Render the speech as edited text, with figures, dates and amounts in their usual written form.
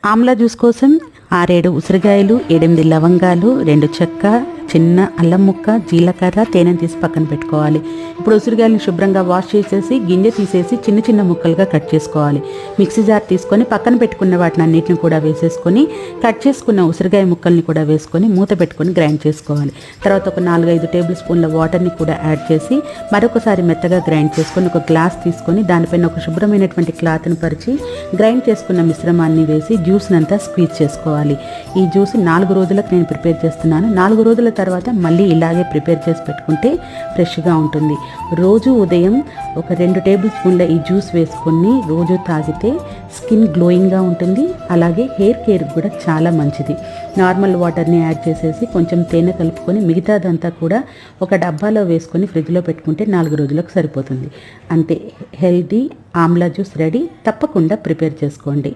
Amla juice కోసం 6-7 ఉసిరికాయలు, 8 లవంగాలు, 2 చెక్క, చిన్న అల్లం ముక్క, జీలకర్ర, తేనెను తీసి పక్కన పెట్టుకోవాలి. ఇప్పుడు ఉసిరికాయలను శుభ్రంగా వాష్ చేసేసి గింజ తీసేసి చిన్న చిన్న ముక్కలుగా కట్ చేసుకోవాలి. మిక్సీ జార్ తీసుకొని పక్కన పెట్టుకున్న వాటిని అన్నిటిని కూడా వేసేసుకొని కట్ చేసుకున్న ఉసిరికాయ ముక్కల్ని కూడా వేసుకొని మూత పెట్టుకొని గ్రైండ్ చేసుకోవాలి. తర్వాత ఒక 4-5 టేబుల్ స్పూన్ల వాటర్ని కూడా యాడ్ చేసి మరొకసారి మెత్తగా గ్రైండ్ చేసుకొని ఒక గ్లాస్ తీసుకొని దానిపైన ఒక శుభ్రమైనటువంటి క్లాత్ని పరిచి గ్రైండ్ చేసుకున్న మిశ్రమాన్ని వేసి జ్యూస్నంతా స్క్వీజ్ చేసుకోవాలి. ఈ జ్యూస్ 4 రోజులకు నేను ప్రిపేర్ చేస్తున్నాను. 4 రోజుల తర్వాత మళ్ళీ ఇలాగే ప్రిపేర్ చేసి పెట్టుకుంటే ఫ్రెష్గా ఉంటుంది. రోజు ఉదయం ఒక 2 టేబుల్ స్పూన్ల ఈ జ్యూస్ వేసుకొని రోజు తాగితే స్కిన్ గ్లోయింగ్గా ఉంటుంది. అలాగే హెయిర్ కేర్ కూడా చాలా మంచిది. నార్మల్ వాటర్ని యాడ్ చేసేసి కొంచెం తేనె కలుపుకొని మిగతాదంతా కూడా ఒక డబ్బాలో వేసుకొని ఫ్రిడ్జ్లో పెట్టుకుంటే 4 రోజులకు సరిపోతుంది. అంతే, హెల్తీ ఆమ్లా జ్యూస్ రెడీ. తప్పకుండా ప్రిపేర్ చేసుకోండి.